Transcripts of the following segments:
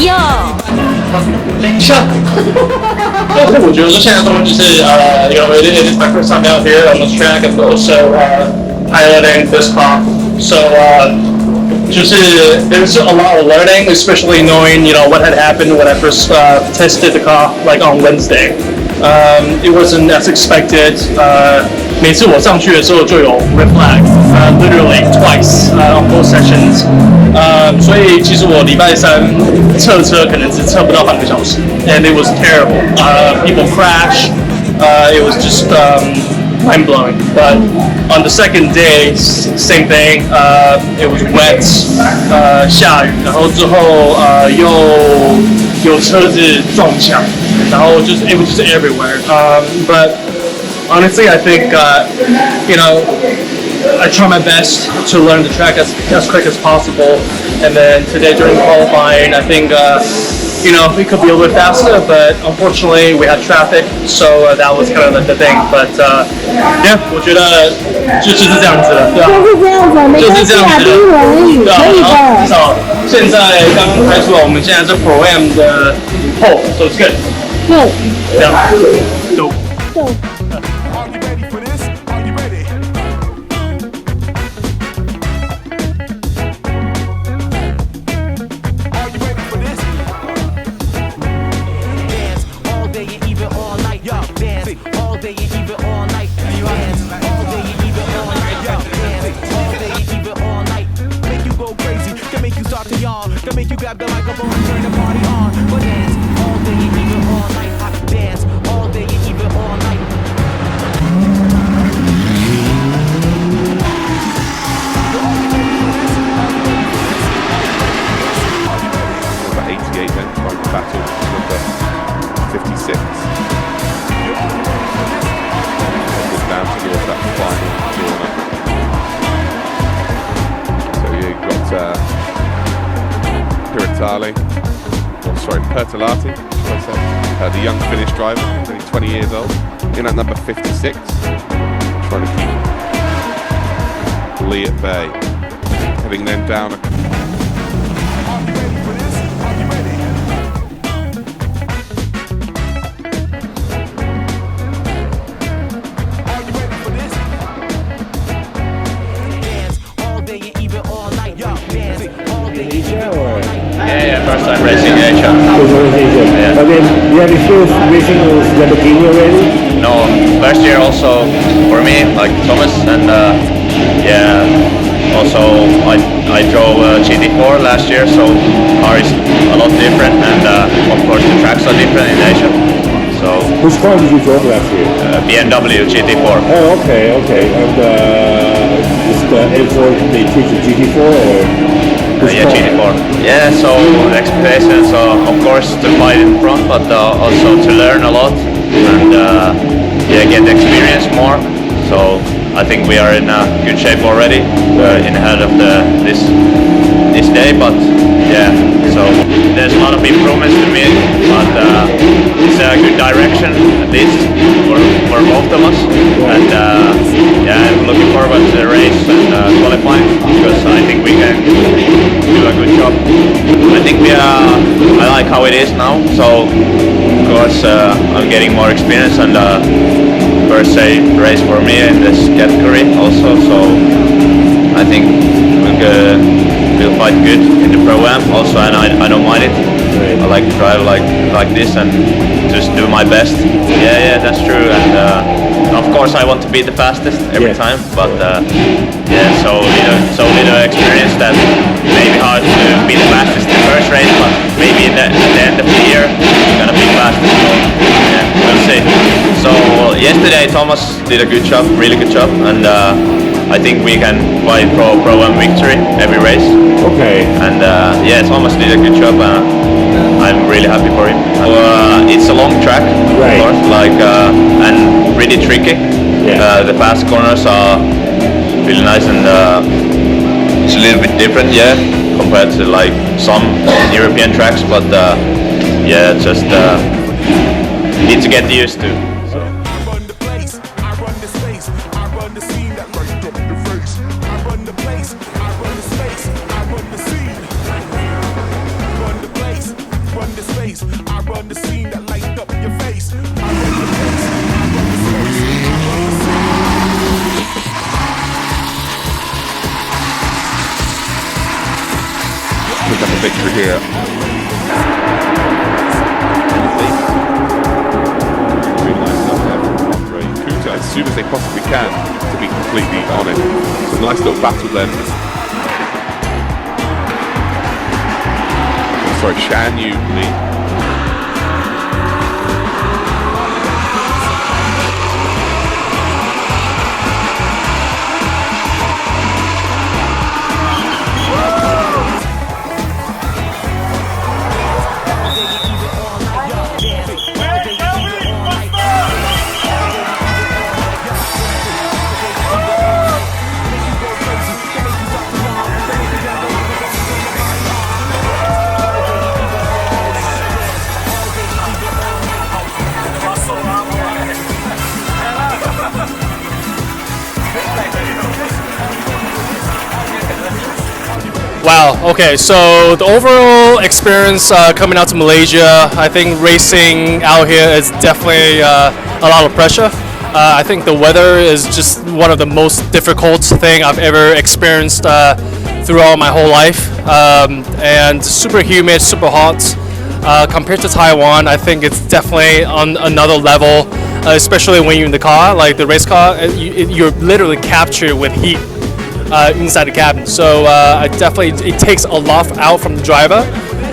哟。等一下，但是我觉得说现在东西就是it is my first time out here on this track and also piloting this car. So there's a lot of learning, especially knowing what had happened when I first tested the car like on Wednesday. It wasn't as expected. 每次我上去的时候就有 red flag, literally twice on both sessions. 所以其实我礼拜三测车可能只测不到半个小时 ，and it was terrible. People crash. It was just mind blowing. But on the second day, same thing. It was wet. 下雨，然后之后又有车子撞墙，然后就是 it was just everywhere. But honestly, I think I try my best to learn the track as quick as possible. And then today during qualifying, I think we could be a little bit faster, but unfortunately we had traffic, so that was kind of the thing. But yeah, 我觉得就是这样子的，对吧？就是这样子的，对啊。然后至少现在刚刚开出来，我们现在是 Pro Am 的 pole, so it's good. Good. 这样，走。Pertalati, the young Finnish driver, only 20 years old, in at number 56, trying to keep Lee at bay, heading then down. First time racing in Asia. Yeah. But then, do you have experience racing with Lamborghini already? No, first year also for me, like Thomas, and yeah, also I drove GT4 last year, so car is a lot different, and of course the tracks are different in Asia. So. Which car did you drive last year? BMW GT4. Oh, okay. And is the L4 they teach the GT4 or? Yeah, GT4. Yeah, so expectations are of course to fight in front, but also to learn a lot and yeah, get experience more. So I think we are in good shape already, in ahead of this day. But yeah, so there's a lot of improvements to me, but it's a good direction at least for both of us. And yeah, I'm looking forward to the race and qualifying because I think we can do a good job. I think I like how it is now. So of course I'm getting more experience and first race for me in this category also. So I think we'll fight good in the Pro-Am also, and I don't mind it. I like to drive like this and just do my best. Yeah, that's true. And of course I want to be the fastest every time, but yeah, so little experience that may be hard to be the fastest in the first race, but maybe at the end of the year I'm gonna be fastest. So yeah, we'll see. So yesterday Thomas did a good job, really good job, and I think we can fight Pro-Am victory every race. Okay. And yeah, Thomas did a good job. I'm really happy for him. It's a long track, right. Of course, and really tricky. Yeah. The fast corners are really nice, and it's a little bit different, yeah, compared to like some European tracks. But yeah, just need to get used to. So. here. As soon as they possibly can to be completely on it. It's a nice little battle then. Sorry, Shan Yu Lee. Wow, okay, so the overall experience coming out to Malaysia, I think racing out here is definitely a lot of pressure. I think the weather is just one of the most difficult thing I've ever experienced throughout my whole life. And super humid, super hot. Compared to Taiwan, I think it's definitely on another level, especially when you're in the car, like the race car, you're literally captured with heat. Inside the cabin, so it takes a lot out from the driver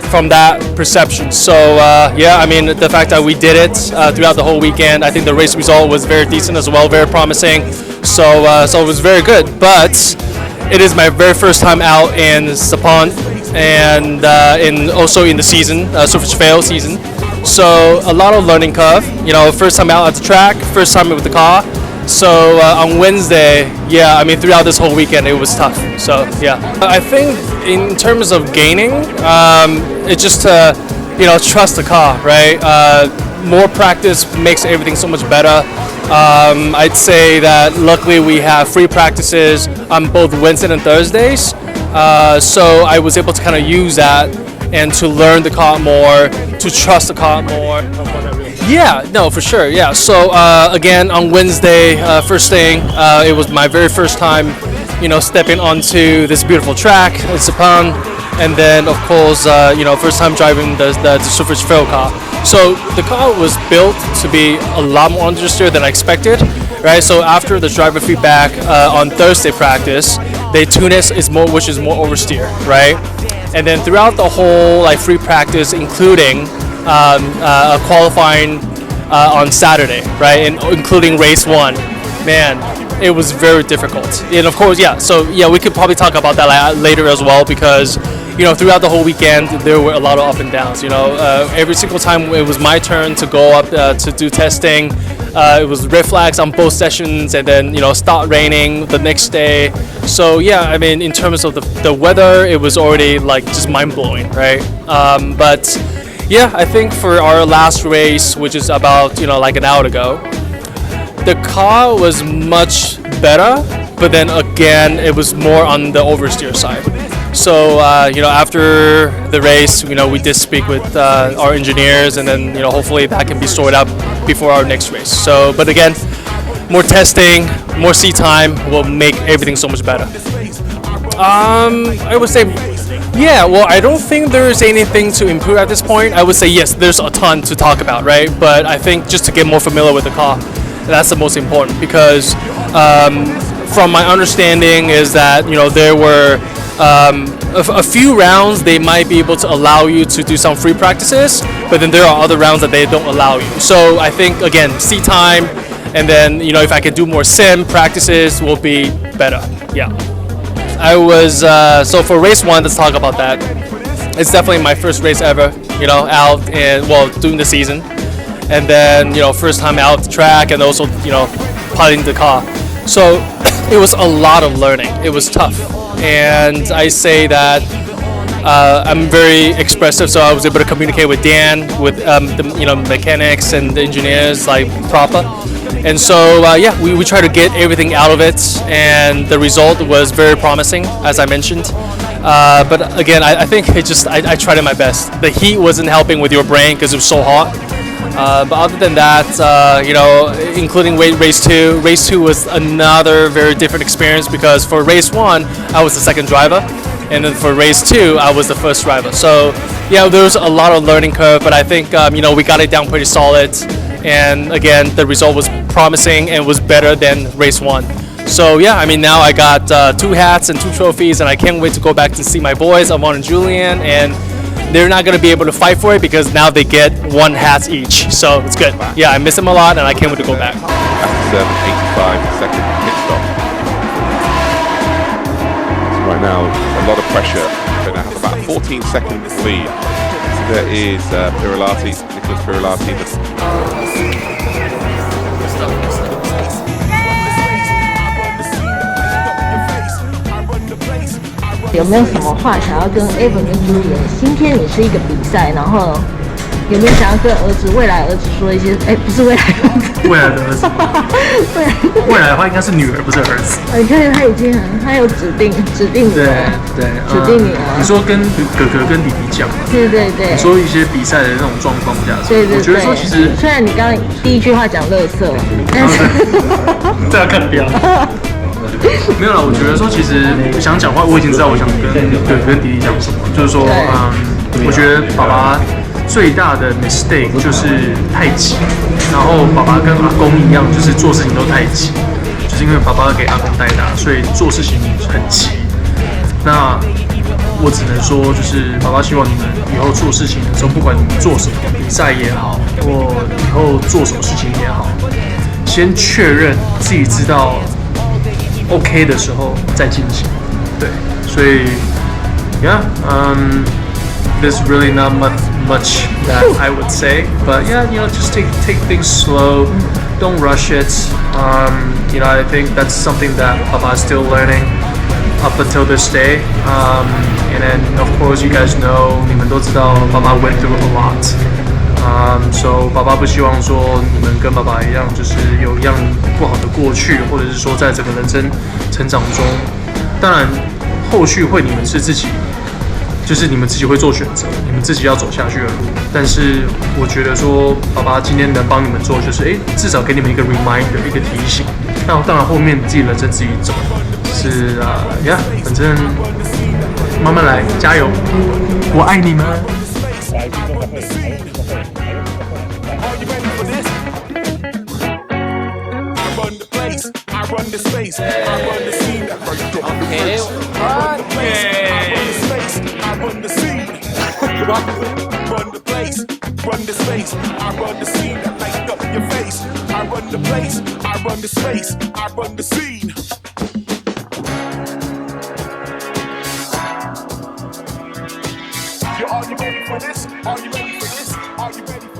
from that perception. So yeah, I mean the fact that we did it throughout the whole weekend, I think the race result was very decent as well, very promising. So it was very good. But it is my very first time out in Sepang and also in the season, Super Trofeo season. So a lot of learning curve. You know, first time out at the track, first time with the car. So on Wednesday, yeah, I mean throughout this whole weekend it was tough. So yeah, I think in terms of gaining, it's just to trust the car, right? More practice makes everything so much better. I'd say that luckily we have free practices on both Wednesday and Thursdays, so I was able to kind of use that and to learn the car more, to trust the car more. Yeah, no, for sure. Yeah. So again, on Wednesday, first thing, it was my very first time, stepping onto this beautiful track in Sepang, and then of course, first time driving the Super Trofeo car. So the car was built to be a lot more understeer than I expected, right? So after the driver feedback on Thursday practice, they tune it which is more oversteer, right? And then throughout the whole free practice, including qualifying on Saturday, right, and including race 1, man, it was very difficult. And of course, yeah, so yeah, we could probably talk about that later as well, because throughout the whole weekend there were a lot of up and downs. Every single time it was my turn to go up to do testing, it was red flags on both sessions, and then start raining the next day. So yeah, I mean in terms of the weather, it was already just mind-blowing, right? But yeah, I think for our last race, which is about like an hour ago, the car was much better, but then again it was more on the oversteer side. So after the race, we did speak with our engineers, and then hopefully that can be sorted out before our next race. So, but again, more testing, more seat time will make everything so much better. I would say, yeah, well, I don't think there's anything to improve at this point. I would say yes, there's a ton to talk about, right? But I think just to get more familiar with the car, that's the most important, because from my understanding is that there were a few rounds they might be able to allow you to do some free practices, but then there are other rounds that they don't allow you. So I think again, seat time, and then if I can do more sim practices will be better. Yeah. I was so for race 1, let's talk about that. It's definitely my first race ever, out and doing the season, and then first time out the track, and also piloting the car. So it was a lot of learning. It was tough, and I say that I'm very expressive, so I was able to communicate with Dan, with the mechanics and the engineers proper. And so yeah, we try to get everything out of it, and the result was very promising, as I mentioned. But again, I think I tried my best. The heat wasn't helping with your brain because it was so hot. But other than that, including race 2, race 2 was another very different experience, because for race 1, I was the second driver, and then for race 2, I was the first driver. So yeah, there was a lot of learning curve, but I think we got it down pretty solid. And again, the result was promising and was better than race 1. So yeah, I mean now I got 2 hats and 2 trophies, and I can't wait to go back to see my boys, Amon and Julian, and they're not going to be able to fight for it because now they get 1 hat each. So it's good. Yeah, I miss them a lot, and I can't wait to go back. After 85-second pit stop. So right now, a lot of pressure. They now have about a 14-second lead. There is Nicholas Pirulati. 有没有什么话想要跟 Evan 跟 Julian？ 今天你是一个比赛，然后有没有想要跟未来儿子说一些？不是未来儿子，未来的儿子，未来的话应该是女儿，不是儿子。你看他有指定你，对，指定你啊。你说跟哥哥跟弟弟讲嘛？对。你说一些比赛的那种状况下，对。我觉得说其实虽然你刚刚第一句话讲垃圾，但是这要看掉。没有啦，我觉得说其实想讲话，我已经知道我想跟哥哥跟弟弟讲什么，就是说，我觉得爸爸最大的 mistake 就是太急，然后爸爸跟阿公一样，就是做事情都太急，就是因为爸爸给阿公带大，所以做事情很急。那我只能说，就是爸爸希望你们以后做事情的时候，不管你们做什么，比赛也好，或以后做什么事情也好，先确认自己知道 OK 的时候再进行。对，所以 there's really not much that I would say, but yeah, just take things slow, don't rush it. I think that's something that Papa is still learning up until this day. And then of course you guys know, 你们都知道 Papa went through a lot. So 爸爸不希望说你们跟爸爸一样，就是有一样不好的过去，或者是说在整个人生成长中，当然后续会你们是自己。就是你们自己会做选择，你们自己要走下去的路。但是我觉得说，爸爸今天能帮你们做，就是至少给你们一个 reminder， 一个提醒。那当然后面自己人生自己走，是反正慢慢来，加油，我爱你们。Run the place, run the space. I run the scene that light up your face. I run the place, I run the space, I run the scene. Are you ready for this? Are you ready for this? Are you ready for this?